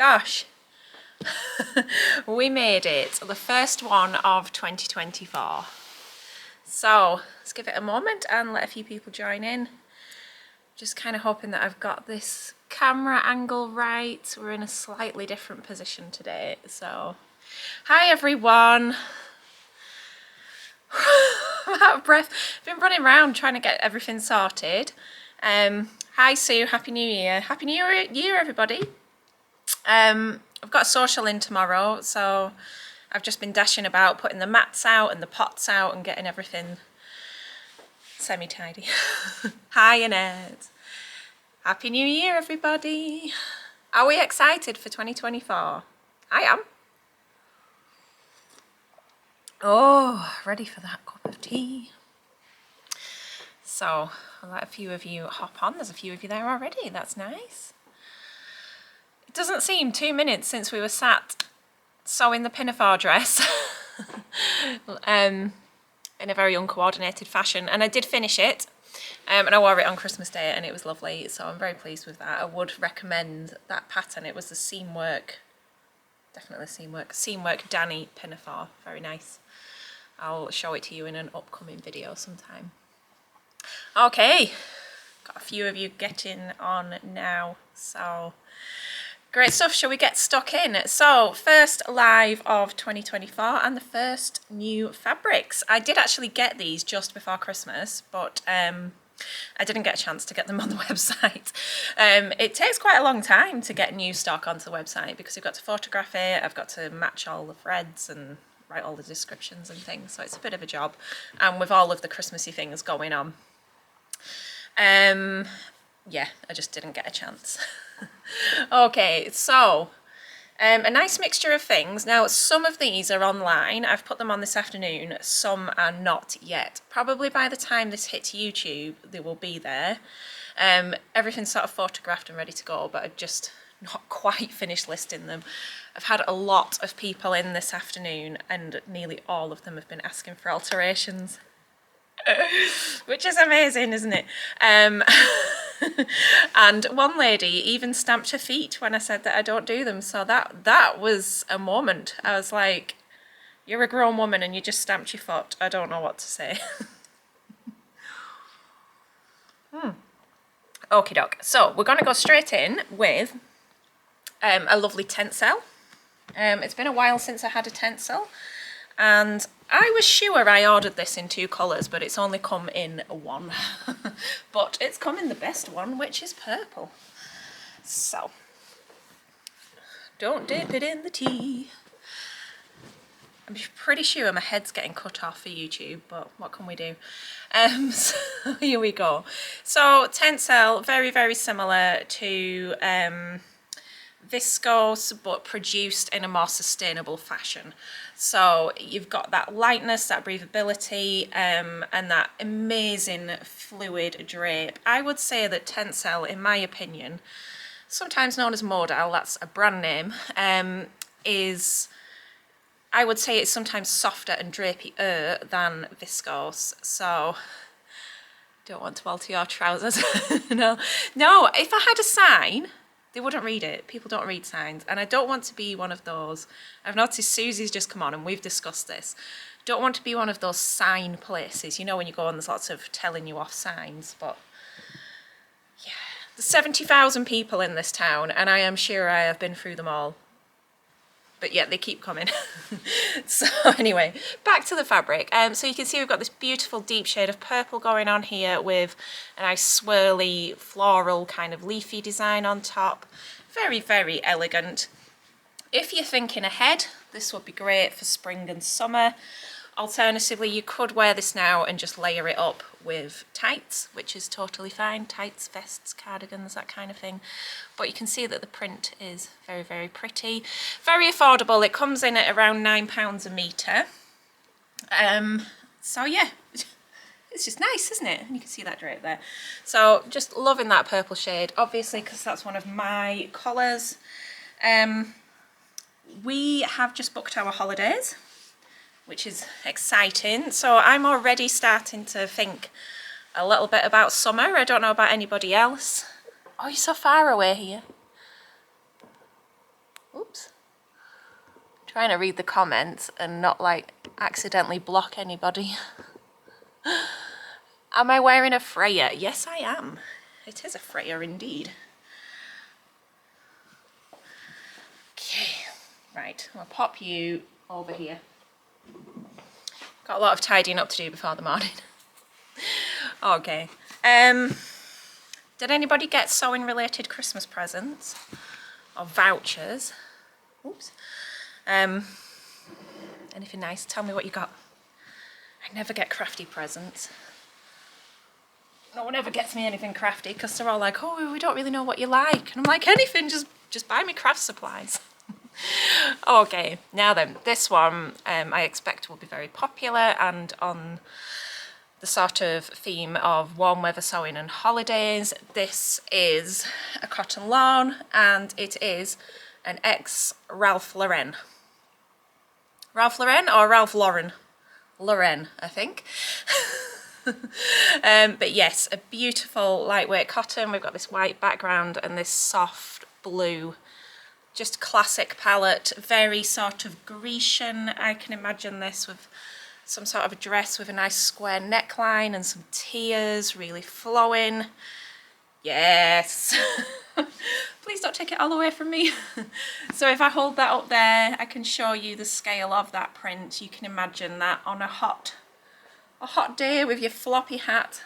gosh. We made it, the first one of 2024. So let's give it a moment and let a few people join in. Just kind of hoping that I've got this camera angle right. We're in a slightly different position today. So hi everyone. I'm out of breath. I've been running around trying to get everything sorted. Hi Sue, Happy New Year. Happy New Year everybody. I've got a social in tomorrow, so I've just been dashing about putting the mats out and the pots out and getting everything semi-tidy. Hi Annette. Happy New Year everybody. Are we excited for 2024? I am. Oh, ready for that cup of tea. So I'll let a few of you hop on. There's a few of you there already. That's nice. It doesn't seem 2 minutes since we were sat sewing the pinafore dress in a very uncoordinated fashion. And I did finish it. And I wore it on Christmas Day and it was lovely. So I'm very pleased with that. I would recommend that pattern. It was the seam work. Definitely seam work Danny pinafore. Very nice. I'll show it to you in an upcoming video sometime. Okay, got a few of you getting on now, so great stuff. Shall we get stuck in? So first live of 2024 and the first new fabrics. I did actually get these just before Christmas, but I didn't get a chance to get them on the website. It takes quite a long time to get new stock onto the website because you've got to photograph it, I've got to match all the threads and write all the descriptions and things, so it's a bit of a job, and with all of the Christmassy things going on. Yeah, I just didn't get a chance. Okay, so a nice mixture of things. Now, some of these are online. I've put them on this afternoon. Some are not yet. Probably by the time this hits YouTube, they will be there. Everything's sort of photographed and ready to go, but I've just not quite finished listing them. I've had a lot of people in this afternoon, and nearly all of them have been asking for alterations. Which is amazing, isn't it? And one lady even stamped her feet when I said that I don't do them, so that was a moment. I was like, you're a grown woman and you just stamped your foot. I don't know what to say. Okie doke. So we're going to go straight in with a lovely tencel. It's been a while since I had a tencel, and I was sure I ordered this in 2 colours, but it's only come in 1. But it's come in the best one, which is purple. So, don't dip it in the tea. I'm pretty sure my head's getting cut off for YouTube, but what can we do? So here we go. So, tencel, very, very similar to viscose, but produced in a more sustainable fashion. So you've got that lightness, that breathability, and that amazing fluid drape. I would say that tencel, in my opinion, sometimes known as modal, that's a brand name, is, I would say it's sometimes softer and drapey-er than viscose. So don't want to alter your trousers. No, if I had a sign, they wouldn't read it. People don't read signs, and I don't want to be one of those. I've noticed Susie's just come on and we've discussed this. Don't want to be one of those sign places, you know, when you go on, there's lots of telling you off signs, but yeah. There's 70,000 people in this town, and I am sure I have been through them all. But yeah, they keep coming. So anyway, back to the fabric. So you can see we've got this beautiful deep shade of purple going on here with a nice swirly floral kind of leafy design on top. Very, very elegant. If you're thinking ahead, this would be great for spring and summer. Alternatively, you could wear this now and just layer it up with tights, which is totally fine. Tights, vests, cardigans, that kind of thing. But you can see that the print is very, very pretty. Very affordable. It comes in at around £9 a metre. So yeah, it's just nice, isn't it? And you can see that drape there. So just loving that purple shade, obviously, because that's one of my colours. We have just booked our holidays, which is exciting. So I'm already starting to think a little bit about summer. I don't know about anybody else. Oh, you're so far away here. Oops. Trying to read the comments and not like accidentally block anybody. Am I wearing a Freya? Yes, I am. It is a Freya indeed. Okay, right, I'll pop you over here. Got a lot of tidying up to do before the morning. Okay. Did anybody get sewing related Christmas presents or vouchers? Oops. Anything nice? Tell me what you got. I never get crafty presents. No one ever gets me anything crafty because they're all like, oh, we don't really know what you like. And I'm like, anything, just buy me craft supplies. Okay, now then, this one I expect will be very popular and on the sort of theme of warm weather sewing and holidays. This is a cotton lawn and it is an ex-Ralph Lauren. Ralph Lauren or Ralph Lauren? Lauren, I think. But yes, a beautiful lightweight cotton. We've got this white background and this soft blue, just classic palette, very sort of Grecian. I can imagine this with some sort of a dress with a nice square neckline and some tiers really flowing. Yes. Please don't take it all away from me. So if I hold that up there, I can show you the scale of that print. You can imagine that on a hot day with your floppy hat,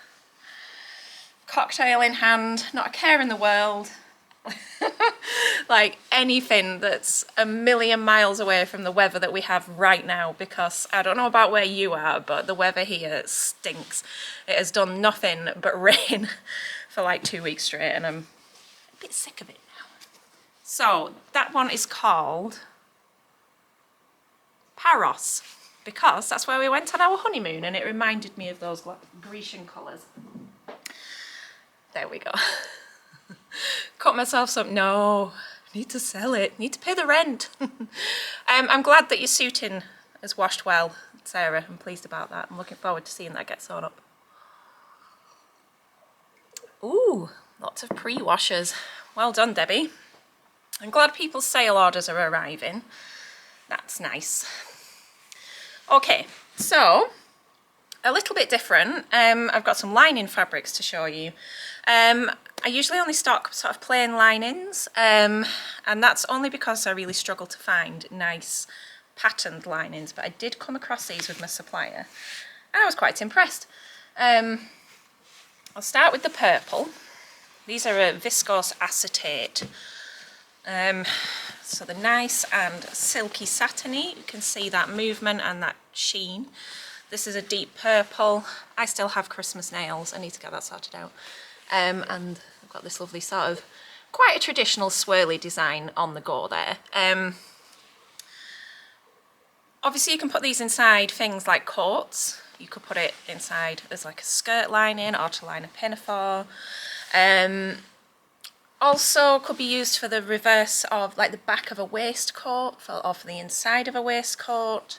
cocktail in hand, not a care in the world. Like anything that's a million miles away from the weather that we have right now, because I don't know about where you are, but the weather here stinks. It has done nothing but rain for like 2 weeks straight and I'm a bit sick of it now. So that one is called Paros because that's where we went on our honeymoon and it reminded me of those Grecian colours. There we go. Cut myself some. No, I need to sell it. Need to pay the rent. I'm glad that your suiting has washed well, Sarah. I'm pleased about that. I'm looking forward to seeing that get sewn up. Ooh, lots of pre-washers. Well done, Debbie. I'm glad people's sale orders are arriving. That's nice. Okay, so a little bit different. I've got some lining fabrics to show you. I usually only stock sort of plain linings, and that's only because I really struggle to find nice patterned linings, but I did come across these with my supplier and I was quite impressed. I'll start with the purple. These are a viscose acetate. So they're nice and silky satiny. You can see that movement and that sheen. This is a deep purple. I still have Christmas nails. I need to get that sorted out. And I've got this lovely sort of quite a traditional swirly design on the go there. Obviously you can put these inside things like coats. You could put it inside as like a skirt lining or to line a pinafore. Also could be used for the reverse of like the back of a waistcoat or for the inside of a waistcoat.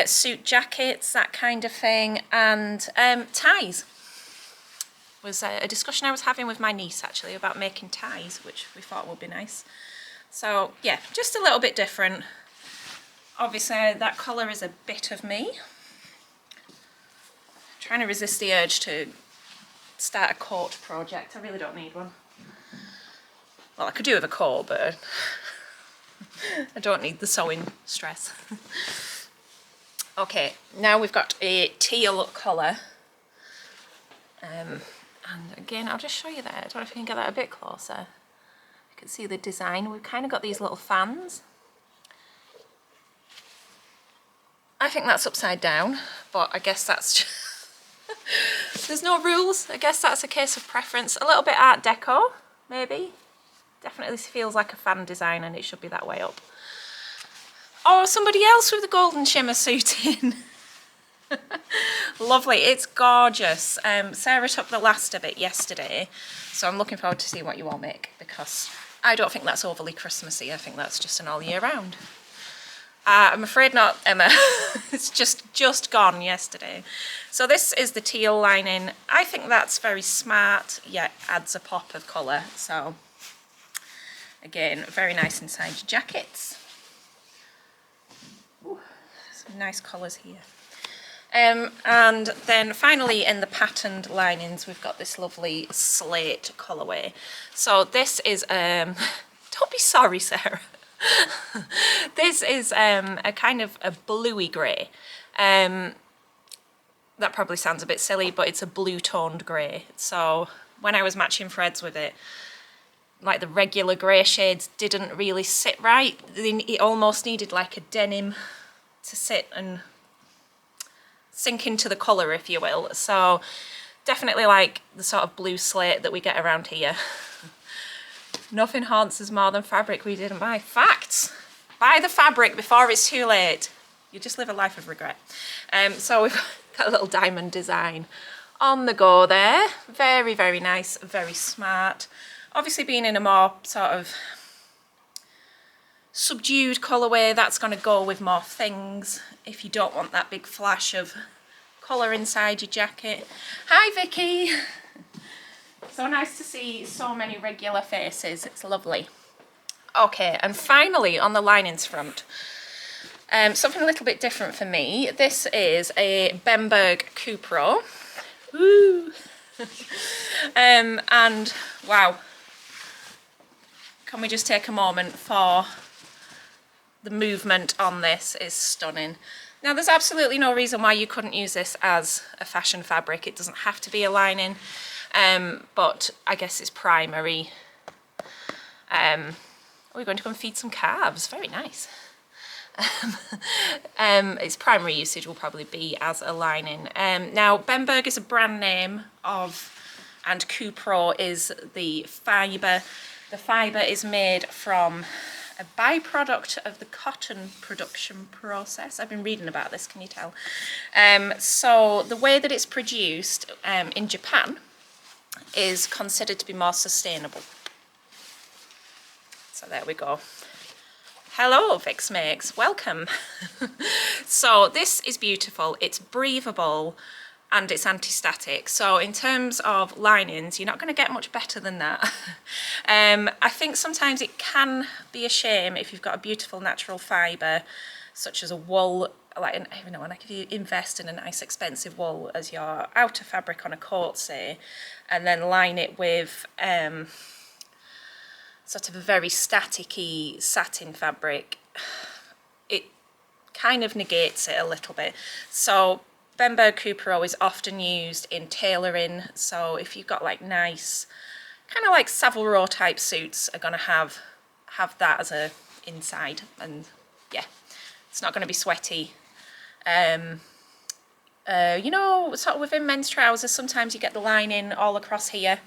Suit jackets, that kind of thing, and ties. Was a discussion I was having with my niece actually about making ties, which we thought would be nice. So yeah, just a little bit different. Obviously that colour is a bit of me. Trying to resist the urge to start a coat project. I really don't need one. Well, I could do with a coat, but I don't need the sewing stress. Okay, now we've got a teal colour. And again, I'll just show you that. I don't know if you can get that a bit closer. You can see the design. We've kind of got these little fans. I think that's upside down, but I guess that's just there's no rules. I guess that's a case of preference. A little bit Art Deco, maybe. Definitely feels like a fan design and it should be that way up. Oh, somebody else with the golden shimmer suit in. Lovely, it's gorgeous. Sarah took the last of it yesterday, so I'm looking forward to seeing what you all make, because I don't think that's overly Christmassy. I think that's just an all year round. I'm afraid not, Emma. It's just gone yesterday. So this is the teal lining. I think that's very smart, yet adds a pop of colour. So Again, very nice inside jackets. Ooh, some nice colours here. And then finally in the patterned linings, we've got this lovely slate colourway. So this is, don't be sorry, Sarah. This is a kind of a bluey grey. That probably sounds a bit silly, but it's a blue toned grey. So when I was matching threads with it, like the regular grey shades didn't really sit right. It almost needed like a denim to sit and sink into the colour, if you will. So definitely like the sort of blue slate that we get around here. Nothing haunts us more than fabric we didn't buy. Facts! Buy the fabric before it's too late. You just live a life of regret. So we've got a little diamond design on the go there. Very, very nice, very smart. Obviously being in a more sort of subdued colourway, that's going to go with more things if you don't want that big flash of colour inside your jacket. Hi Vicky! So nice to see so many regular faces, it's lovely. Okay, and finally on the linings front, something a little bit different for me. This is a Bemberg Cupro. Woo! And wow, can we just take a moment for the movement on this is stunning. Now there's absolutely no reason why you couldn't use this as a fashion fabric. It doesn't have to be a lining, but I guess it's primary. We're going to go and feed some calves, very nice. Its primary usage will probably be as a lining. Now Bemberg is a brand name of, and Cupro is the fibre. The fibre is made from a byproduct of the cotton production process. I've been reading about this, can you tell? So the way that it's produced in Japan is considered to be more sustainable. So there we go. Hello Vix Makes, welcome. So this is beautiful, it's breathable and it's anti-static. So in terms of linings, you're not going to get much better than that. I think sometimes it can be a shame if you've got a beautiful natural fibre, such as a wool, like if you invest in a nice expensive wool as your outer fabric on a coat, say, and then line it with sort of a very staticky satin fabric, it kind of negates it a little bit. So Bemberg Cupro is often used in tailoring, so if you've got like nice, kind of like Savile Row type suits are going to have that as a inside, and yeah, it's not going to be sweaty. You know, sort of within men's trousers, sometimes you get the lining all across here.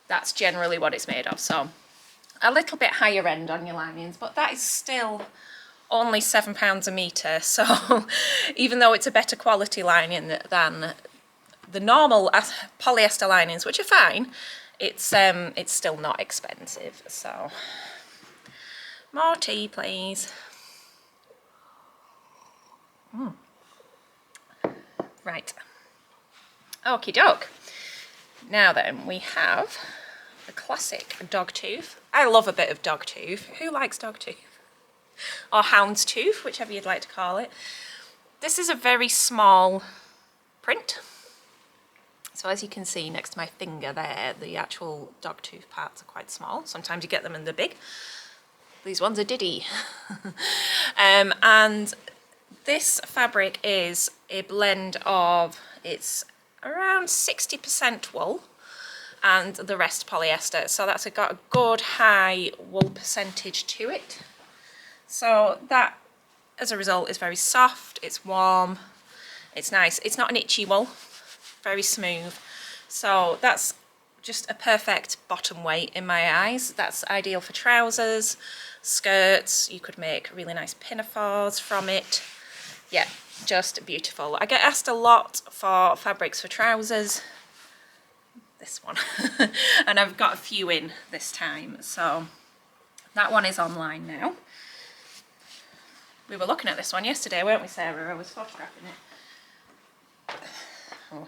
That's generally what it's made of, so a little bit higher end on your linings, but that is still only £7 a metre, so even though it's a better quality lining than the normal polyester linings, which are fine, it's still not expensive. So more tea please. Right, okie doke. Now then, we have the classic Dogtooth. I love a bit of Dogtooth. Who likes Dogtooth? Or houndstooth, whichever you'd like to call it. This is a very small print. So as you can see next to my finger there, the actual Dogtooth parts are quite small. Sometimes you get them and they're big. These ones are diddy. And this fabric is a blend of, it's around 60% wool and the rest polyester. So that's got a good high wool percentage to it. So that, as a result, is very soft, it's warm, it's nice. It's not an itchy wool, very smooth. So that's just a perfect bottom weight in my eyes. That's ideal for trousers, skirts. You could make really nice pinafores from it. Yeah, just beautiful. I get asked a lot for fabrics for trousers. This one. And I've got a few in this time. So that one is online now. We were looking at this one yesterday, weren't we, Sarah? I was photographing it. Oh.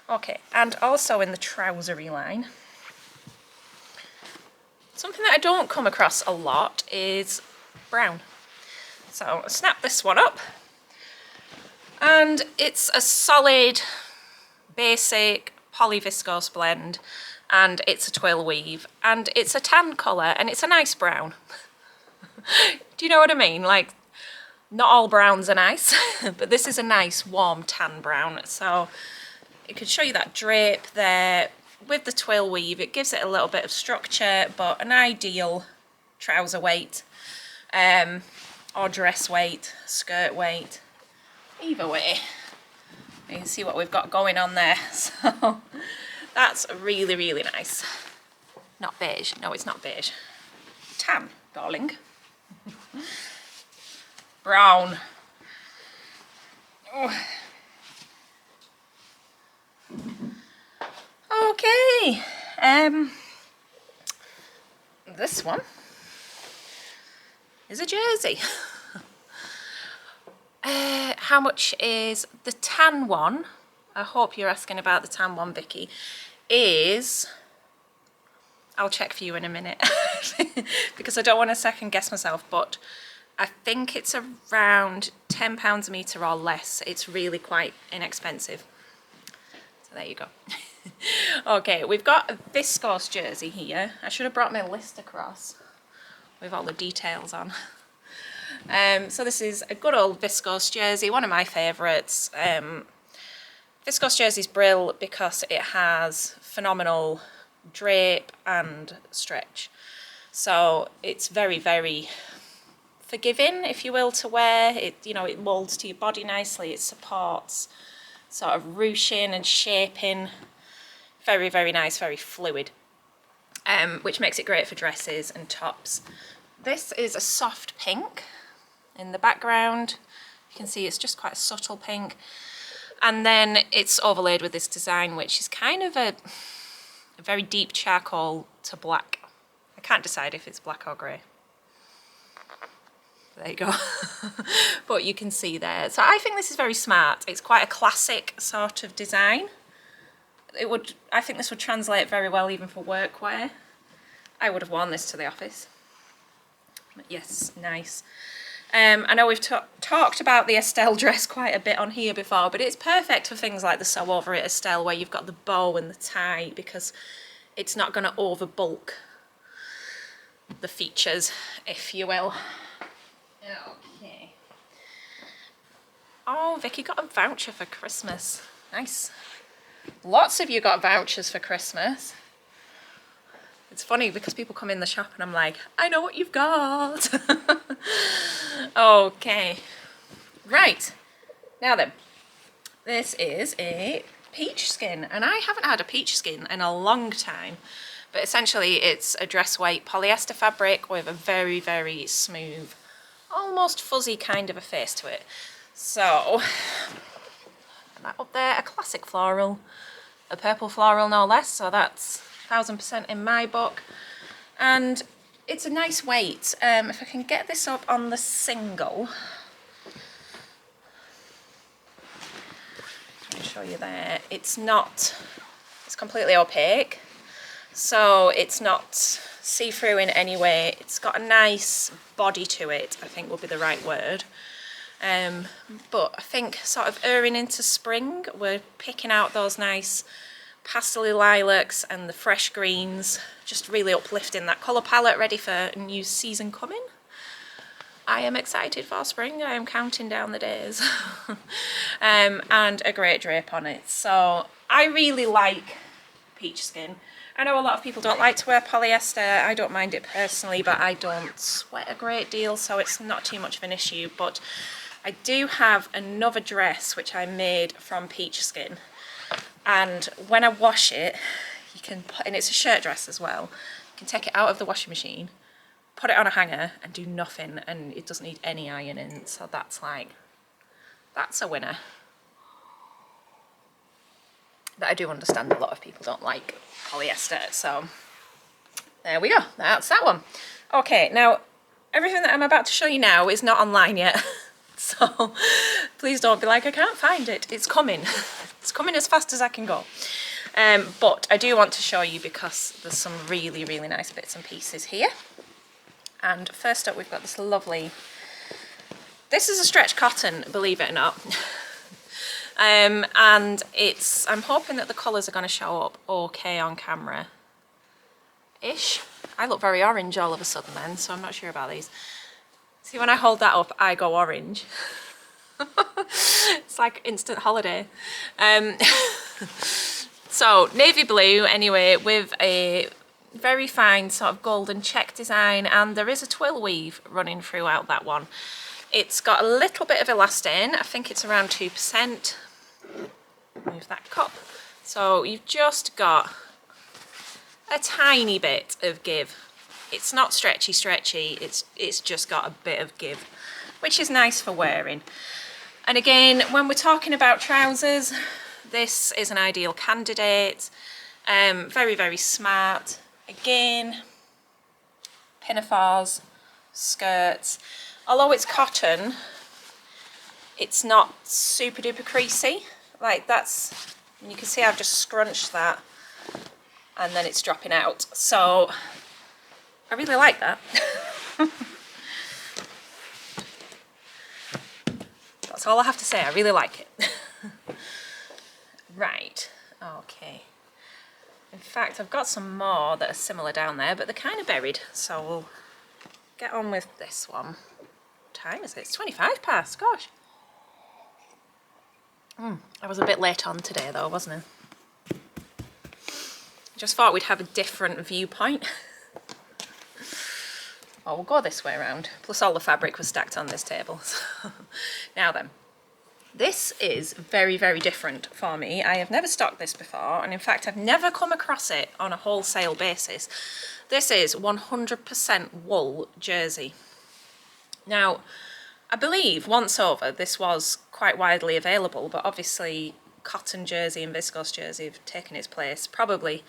Okay, and also in the trousery line. Something that I don't come across a lot is brown. So I'll snap this one up. And it's a solid, basic polyviscose blend, and it's a twill weave, and it's a tan colour, and it's a nice brown. Do you know what I mean? Like, not all browns are nice, but this is a nice warm tan brown. So it could show you that drape there with the twill weave. It gives it a little bit of structure, but an ideal trouser weight, or dress weight, skirt weight. Either way, you can see what we've got going on there. So that's really, really nice. Not beige. No, it's not beige. Tan, darling. Brown. Oh. Okay. This one is a jersey. How much is the tan one? I hope you're asking about the tan one, Vicky. Is, I'll check for you in a minute because I don't want to second guess myself, but I think it's around £10 a metre or less. It's really quite inexpensive. So there you go. Okay, we've got a viscose jersey here. I should have brought my list across with all the details on. So this is a good old viscose jersey, one of my favourites. Viscose jersey's brill because it has phenomenal drape and stretch. So it's very, very forgiving, if you will, to wear. It, you know, it moulds to your body nicely. It supports sort of ruching and shaping. Very, very nice, very fluid, which makes it great for dresses and tops. This is a soft pink in the background. You can see it's just quite a subtle pink. And then it's overlaid with this design, which is kind of a very deep charcoal to black. I can't decide if it's black or grey. There you go. But you can see there. So I think this is very smart. It's quite a classic sort of design. I think this would translate very well even for workwear. I would have worn this to the office. But yes, nice. I know we've talked about the Estelle dress quite a bit on here before, but it's perfect for things like the Sew Over It Estelle, where you've got the bow and the tie, because it's not going to overbulk the features, if you will. Okay. Oh, Vicky got a voucher for Christmas. Nice. Lots of you got vouchers for Christmas. It's funny because people come in the shop and I'm like, I know what you've got. Okay. Right. Now then, this is a peach skin, and I haven't had a peach skin in a long time, but essentially it's a dress weight polyester fabric with a very, very smooth, almost fuzzy kind of a face to it. So, that up there, a classic floral, a purple floral no less, so that's 1000% in my book. And it's a nice weight. If I can get this up on the single, let me show you there. It's completely opaque, so it's not see-through in any way. It's got a nice body to it, I think would be the right word. But I think sort of erring into spring, we're picking out those nice pastel lilacs and the fresh greens, just really uplifting that colour palette, ready for a new season coming. I am excited for spring. I am counting down the days. And a great drape on it. So I really like peach skin. I know a lot of people don't like to wear polyester. I don't mind it personally, but I don't sweat a great deal, so it's not too much of an issue. But I do have another dress which I made from peach skin, and when I wash it, you can put, and it's a shirt dress as well, you can take it out of the washing machine, put it on a hanger and do nothing, and it doesn't need any ironing. So that's a winner. But I do understand a lot of people don't like polyester, so there we go, that's that one. Okay, now everything that I'm about to show you now is not online yet. So please don't be like, I can't find it. It's coming. It's coming as fast as I can go. But I do want to show you because there's some really, really nice bits and pieces here. And first up, we've got this lovely, this is a stretch cotton, believe it or not. And I'm hoping that the colours are going to show up okay on camera-ish. I look very orange all of a sudden then, so I'm not sure about these. See, when I hold that up, I go orange. It's like instant holiday. So navy blue anyway, with a very fine sort of golden check design, and there is a twill weave running throughout that one. It's got a little bit of elastane, I think it's around 2%. Move that cup. So you've just got a tiny bit of give. It's not stretchy, it's just got a bit of give, which is nice for wearing. And again, when we're talking about trousers, this is an ideal candidate. Very, very smart. Again, pinafores, skirts. Although it's cotton, it's not super duper creasy. Like that's, you can see I've just scrunched that and then it's dropping out. So I really like that. That's all I have to say, I really like it. Right, okay. In fact, I've got some more that are similar down there, but they're kind of buried, so we'll get on with this one. What time is it? It's 25 past, gosh. I was a bit late on today though, wasn't I? Just thought we'd have a different viewpoint. Well, we'll go this way around. Plus all the fabric was stacked on this table. Now then, this is very, very different for me. I have never stocked this before, and in fact I've never come across it on a wholesale basis. This is 100% wool jersey. Now, I believe once over this was quite widely available, but obviously cotton jersey and viscose jersey have taken its place, probably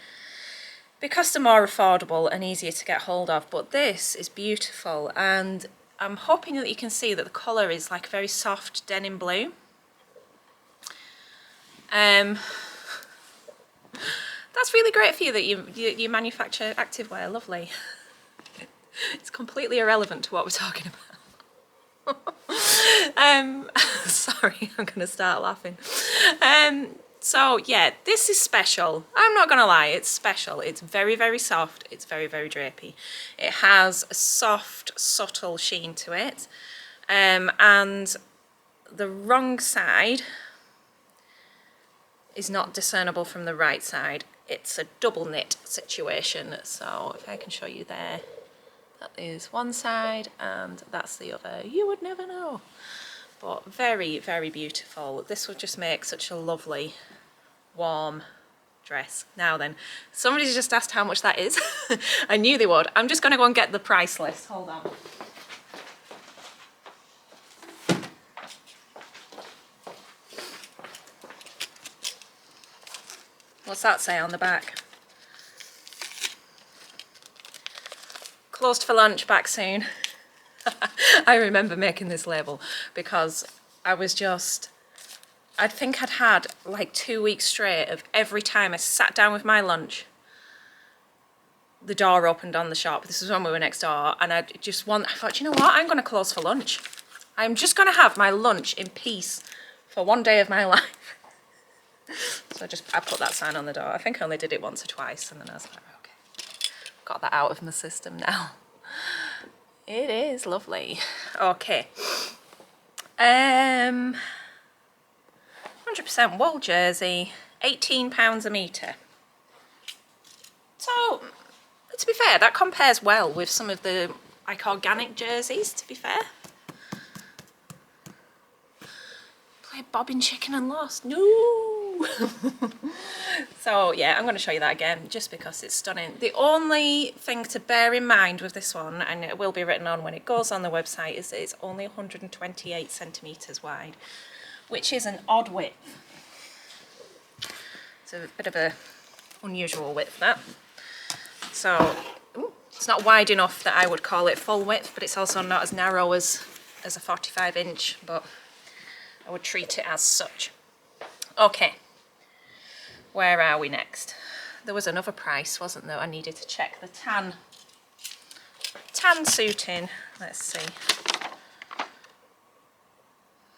because they're more affordable and easier to get hold of. But this is beautiful, and I'm hoping that you can see that the colour is like a very soft denim blue. That's really great for you that you manufacture activewear, lovely. It's completely irrelevant to what we're talking about. Sorry, I'm gonna start laughing. So yeah, this is special. I'm not gonna lie, it's special. It's very, very soft. It's very, very drapey. It has a soft, subtle sheen to it. And the wrong side is not discernible from the right side. It's a double knit situation. So if I can show you there, that is one side and that's the other. You would never know. But very, very beautiful. This would just make such a lovely, warm dress. Now then, somebody's just asked how much that is. I knew they would. I'm just going to go and get the price list. Hold on. What's that say on the back? Closed for lunch, back soon. I remember making this label because I think I'd had like 2 weeks straight of every time I sat down with my lunch, the door opened on the shop. This was when we were next door, and I thought, you know what, I'm going to close for lunch. I'm just going to have my lunch in peace for one day of my life. So I put that sign on the door. I think I only did it once or twice, and then I was like, okay, got that out of my system now. It is lovely. Okay. 100% wool jersey, £18 a metre. So, to be fair, that compares well with some of the like organic jerseys, to be fair. Played bobbing chicken and lost. No! So yeah, I'm going to show you that again just because it's stunning. The only thing to bear in mind with this one, and it will be written on when it goes on the website, is that it's only 128 centimetres wide, which is an odd width. It's a bit of a unusual width, that. So it's not wide enough that I would call it full width, but it's also not as narrow as a 45-inch, but I would treat it as such. Okay. Where are we next? There was another price, wasn't there? I needed to check the tan suiting. Let's see.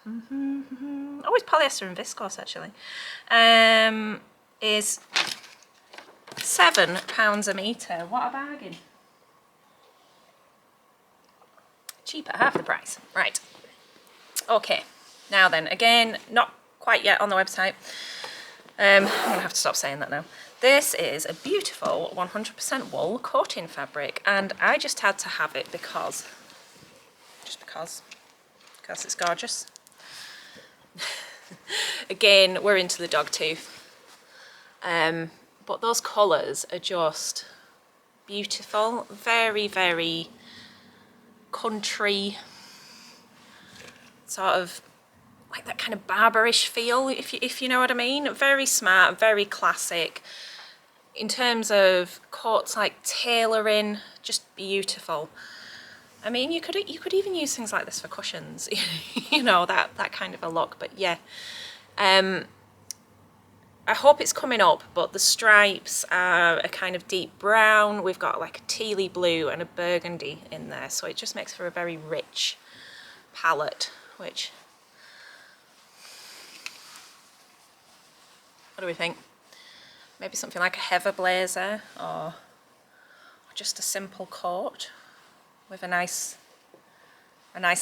Oh, it's polyester and viscose actually. Is £7 a metre. What a bargain. Cheap at half the price. Right. Okay. Now then, again, not quite yet on the website. I'm going to have to stop saying that now. This is a beautiful 100% wool coating fabric, and I just had to have it because it's gorgeous. Again, we're into the Dogtooth. But those colours are just beautiful. Very, very country, sort of like that kind of barbarish feel, if you know what I mean. Very smart, very classic. In terms of coats, like tailoring, just beautiful. I mean, you could even use things like this for cushions, you know, that kind of a look. But yeah, I hope it's coming up, but the stripes are a kind of deep brown. We've got like a tealy blue and a burgundy in there, so it just makes for a very rich palette, which, what do we think? Maybe something like a heather blazer, or just a simple coat with a nice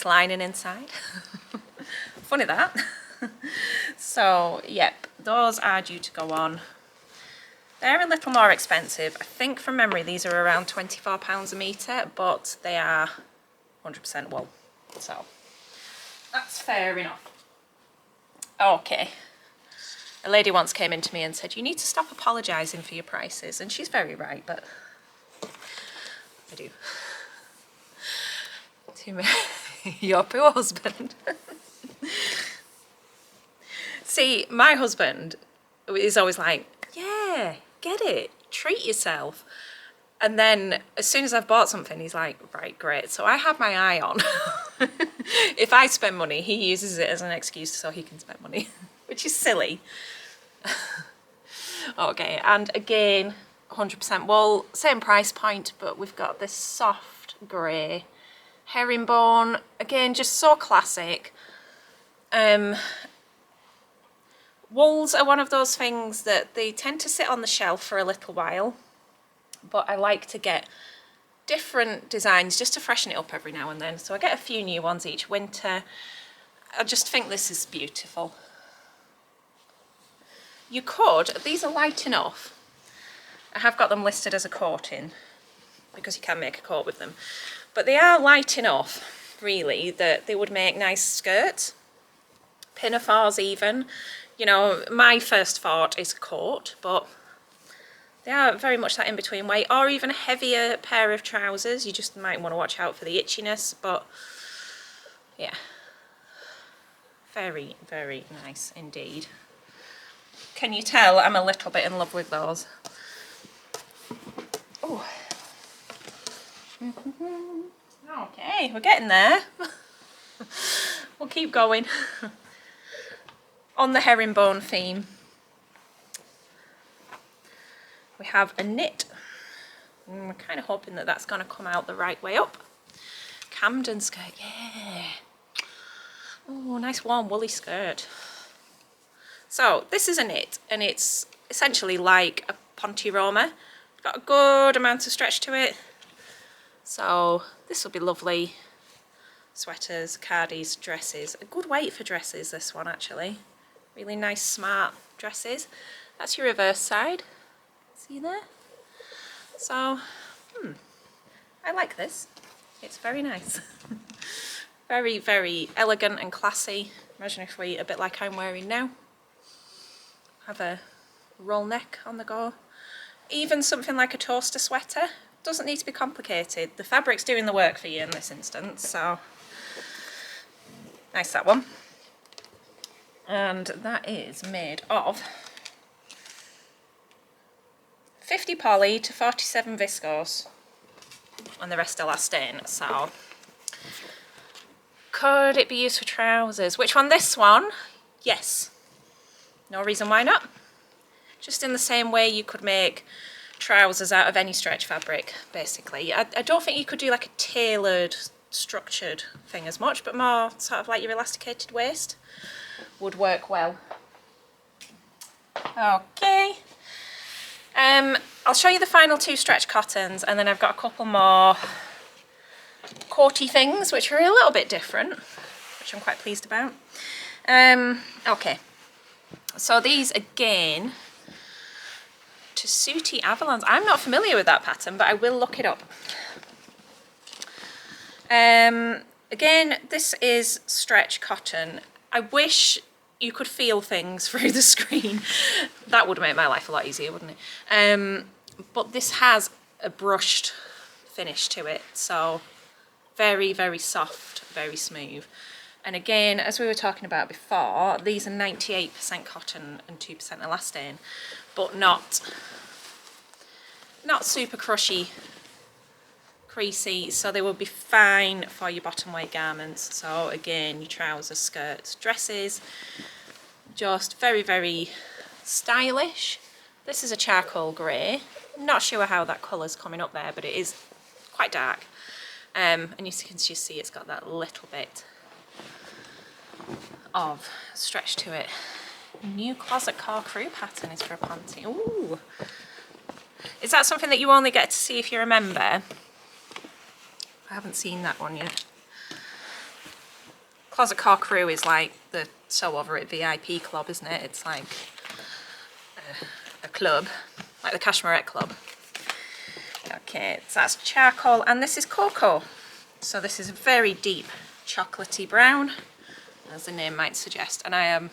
lining inside. Funny that. So yep, those are due to go on. They're a little more expensive. I think from memory these are around £24 a metre, but they are 100% wool, so that's fair enough. Okay. A lady once came in to me and said, you need to stop apologising for your prices, and she's very right, but I do. To your poor husband. See, my husband is always like, yeah, get it, treat yourself. And then as soon as I've bought something, he's like, right, great. So I have my eye on. If I spend money, he uses it as an excuse so he can spend money, which is silly. Okay, and again, 100% wool, same price point, but we've got this soft grey herringbone. Again, just so classic. Wools are one of those things that they tend to sit on the shelf for a little while, but I like to get different designs just to freshen it up every now and then. So I get a few new ones each winter. I just think this is beautiful. You could, these are light enough. I have got them listed as a coating because you can make a coat with them, but they are light enough really that they would make nice skirts, pinafores even. You know, my first thought is coat, but they are very much that in-between weight, or even a heavier pair of trousers. You just might want to watch out for the itchiness, but yeah, very, very nice indeed. Can you tell I'm a little bit in love with those? Oh. Okay, we're getting there. We'll keep going. On the herringbone theme, we have a knit. And we're kind of hoping that that's going to come out the right way up. Camden skirt, yeah. Oh, nice warm woolly skirt. So this is a knit, and it's essentially like a Ponte Roma. It's got a good amount of stretch to it. So this will be lovely. Sweaters, cardies, dresses. A good weight for dresses, this one actually. Really nice, smart dresses. That's your reverse side. See there? So, I like this. It's very nice. Very, very elegant and classy. Imagine if we, a bit like I'm wearing now, have a roll neck on the go. Even something like a toaster sweater. Doesn't need to be complicated. The fabric's doing the work for you in this instance, so nice that one. And that is made of 50 poly to 47 viscose, and the rest elastane. So could it be used for trousers? Which one? This one? Yes. No reason why not. just in the same way you could make trousers out of any stretch fabric, basically. I don't think you could do like a tailored, structured thing as much, but more sort of like your elasticated waist would work well. Okay. I'll show you the final 2 stretch cottons, and then I've got a couple more coaty things which are a little bit different, which I'm quite pleased about. Okay, so these again, Tessuti Avalons. I'm not familiar with that pattern, but I will look it up. Again, this is stretch cotton. I wish you could feel things through the screen. That would make my life a lot easier, wouldn't it? But this has a brushed finish to it, so very, very soft, very smooth. And again, as we were talking about before, these are 98% cotton and 2% elastane, but not super crushy, creasy, so they will be fine for your bottom weight garments. So again, your trousers, skirts, dresses, just very, very stylish. This is a charcoal grey. I'm not sure how that colour's coming up there, but it is quite dark. And you can just see it's got that little bit of stretch to it. New closet corkscrew pattern is for a panty. Ooh. Is that something that you only get to see if you're a member? I haven't seen that one yet. Closet corkscrew is like the So Over It VIP club, isn't it? It's like a club, like the Cashmerette Club. Okay, so that's charcoal, and this is Corco. So this is a very deep chocolatey brown, as the name might suggest, and I am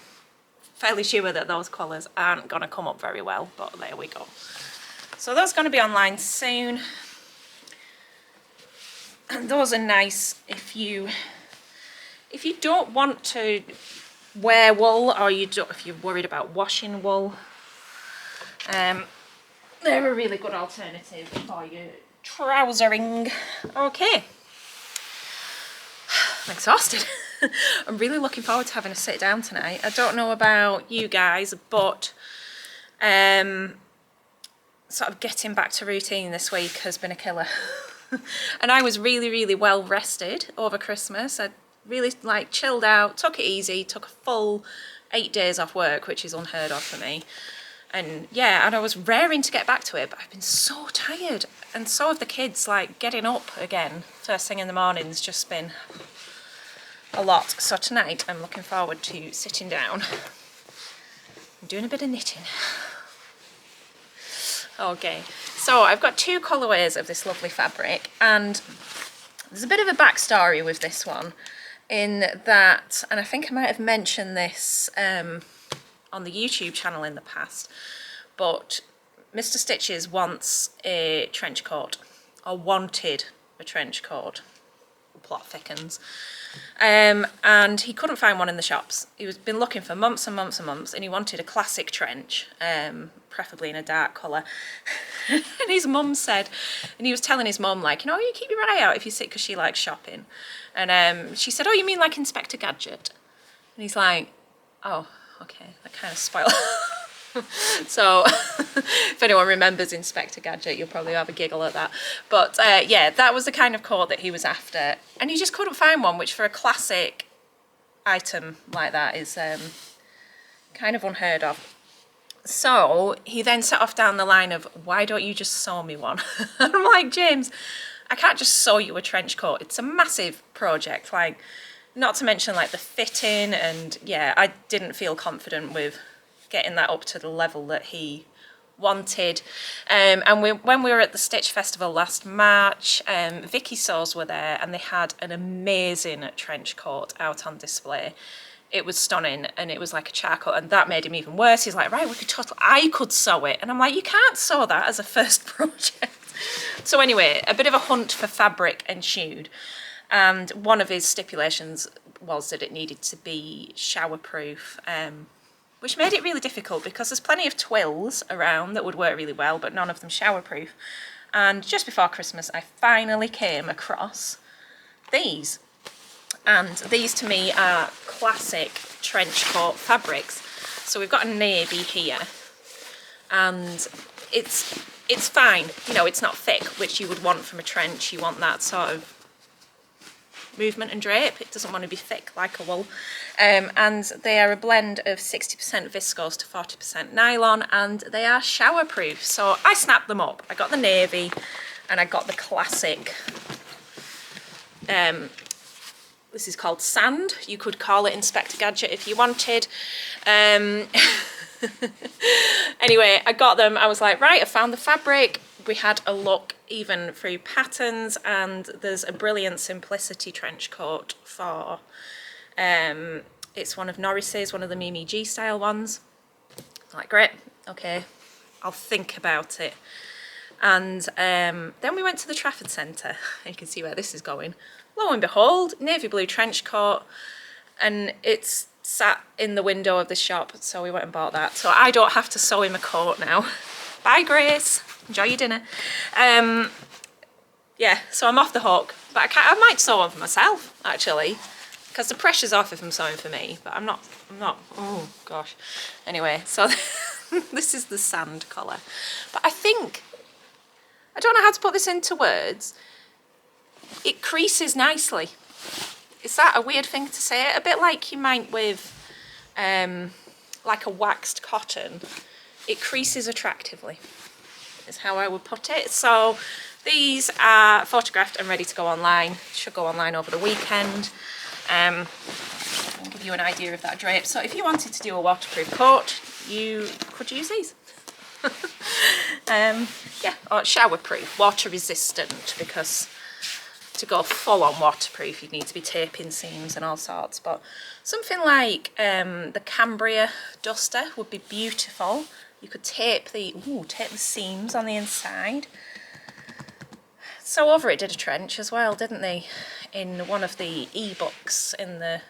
fairly sure that those colours aren't going to come up very well, but there we go. So those are going to be online soon, and those are nice if you don't want to wear wool, or if you're worried about washing wool. They're a really good alternative for your trousering. Okay, I'm exhausted. I'm really looking forward to having a sit down tonight. I don't know about you guys, but sort of getting back to routine this week has been a killer. And I was really, really well rested over Christmas. I really chilled out, took it easy, took a full 8 days off work, which is unheard of for me. And yeah, and I was raring to get back to it, but I've been so tired, and so have the kids. Getting up again first thing in the morning's just been a lot. So tonight I'm looking forward to sitting down and doing a bit of knitting. Okay, so I've got 2 colourways of this lovely fabric, and there's a bit of a backstory with this one, in that, and I think I might have mentioned this on the YouTube channel in the past, but Mr. Stitches wants a trench coat, or wanted a trench coat. The plot thickens. And he couldn't find one in the shops. He's been looking for months and months and months, and he wanted a classic trench, preferably in a dark colour. And his mum said, and he was telling his mum, you keep your eye out if you're sick, because she likes shopping. And she said, oh, you mean like Inspector Gadget? And he's like, oh, okay, that kind of spoiled. So if anyone remembers Inspector Gadget, you'll probably have a giggle at that. But yeah, that was the kind of coat that he was after, and he just couldn't find one, which for a classic item like that is kind of unheard of. So he then set off down the line of, why don't you just sew me one? And I'm like, James, I can't just sew you a trench coat. It's a massive project, not to mention the fitting, and yeah, I didn't feel confident with getting that up to the level that he wanted. And when we were at the Stitch Festival last March, Vicky Sews were there, and they had an amazing trench coat out on display. It was stunning, and it was like a charcoal, and that made him even worse. He's like, right, I could sew it. And I'm like, you can't sew that as a first project. So anyway, a bit of a hunt for fabric ensued. And one of his stipulations was that it needed to be showerproof, which made it really difficult, because there's plenty of twills around that would work really well, but none of them showerproof. And just before Christmas, I finally came across these. And these to me are classic trench coat fabrics. So we've got a navy here, and it's fine. You know, it's not thick, which you would want from a trench. You want that sort of movement and drape. It doesn't want to be thick like a wool. And they are a blend of 60% viscose to 40% nylon, and they are shower proof. So I snapped them up. I got the navy and I got the classic, this is called sand. You could call it Inspector Gadget if you wanted. Anyway, I got them. I was like, right, I found the fabric. We had a look even through patterns, and there's a brilliant Simplicity trench coat for, it's one of Norris's, one of the Mimi G style ones. I'm like, great, okay, I'll think about it. And then we went to the Trafford Centre. You can see where this is going. Lo and behold, navy blue trench coat, and it's sat in the window of the shop, so we went and bought that. So I don't have to sew him a coat now. Bye, Grace. Enjoy your dinner. Yeah, so I'm off the hook, but I might sew one for myself, actually, because the pressure's off if I'm sewing for me, but I'm not, oh gosh. Anyway, so this is the sand colour. But I think, I don't know how to put this into words, it creases nicely. Is that a weird thing to say? A bit like you might with like a waxed cotton. It creases attractively, is how I would put it. So these are photographed and ready to go online. Should go online over the weekend. I'll give you an idea of that drape. So if you wanted to do a waterproof coat, you could use these. Yeah, or showerproof, water resistant, because to go full on waterproof you'd need to be taping seams and all sorts, but something like the Cambria duster would be beautiful. You could tape the seams on the inside. So Over It did a trench as well, didn't they, in one of the ebooks in the,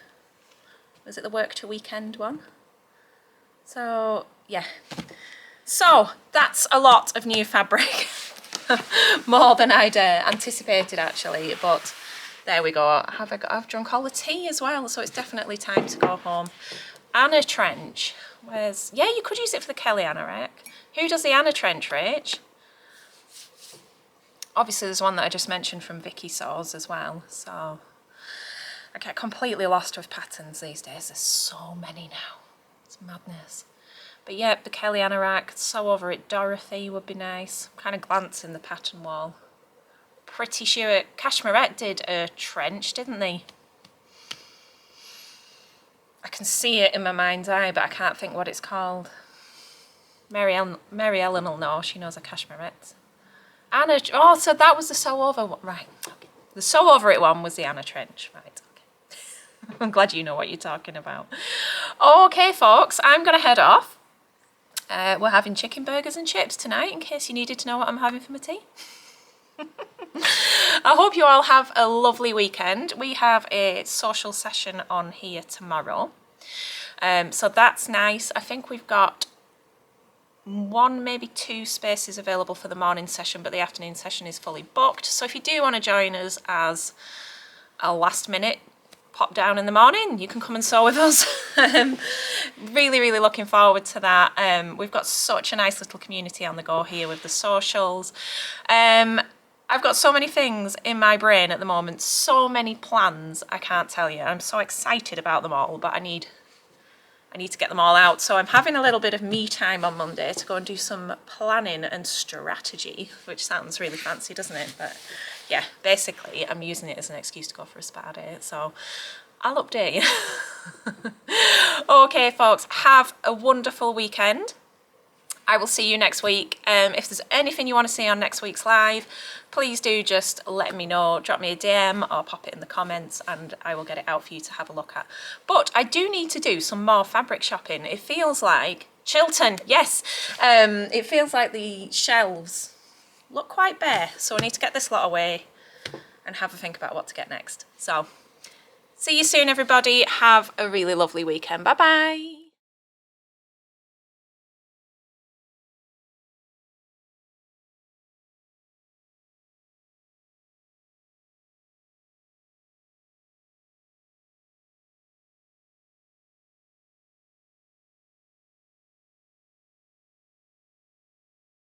was it the Work to Weekend one? So yeah, so that's a lot of new fabric. More than I'd anticipated, actually, but there we go. I've drunk all the tea as well, so it's definitely time to go home. Anna trench, yeah, you could use it for the Kelly anorak. Who does the Anna trench, Rach? Obviously there's one that I just mentioned from Vicky Saws as well, so I get completely lost with patterns these days. There's so many now, it's madness. But yeah, the Kelly anorak, Sew Over It Dorothy would be nice. Kind of glancing the pattern wall. Pretty sure Cashmerette did a trench, didn't they? I can see it in my mind's eye, but I can't think what it's called. Mary Ellen will know, she knows a Cashmerette. Anna, oh, so that was the Sew Over one, right. Okay. The Sew Over It one was the Anna trench, right, okay. I'm glad you know what you're talking about. Okay, folks, I'm going to head off. We're having chicken burgers and chips tonight, in case you needed to know what I'm having for my tea. I hope you all have a lovely weekend. We have a social session on here tomorrow. So that's nice. I think we've got 1, maybe 2 spaces available for the morning session, but the afternoon session is fully booked. So if you do want to join us as a last minute pop down in the morning, you can come and sew with us. Really looking forward to that. We've got such a nice little community on the go here with the socials. I've got so many things in my brain at the moment, so many plans, I can't tell you. I'm so excited about them all, but I need to get them all out. So I'm having a little bit of me time on Monday to go and do some planning and strategy, which sounds really fancy, doesn't it? But yeah, basically I'm using it as an excuse to go for a spa day, so I'll update you. Okay, folks, have a wonderful weekend. I will see you next week. If there's anything you want to see on next week's live, please do just let me know. Drop me a DM or pop it in the comments and I will get it out for you to have a look at. But I do need to do some more fabric shopping. It feels like Chiltern, yes. It feels like the shelves look quite bare, so I need to get this lot away and have a think about what to get next. So see you soon, everybody. Have a really lovely weekend. Bye bye.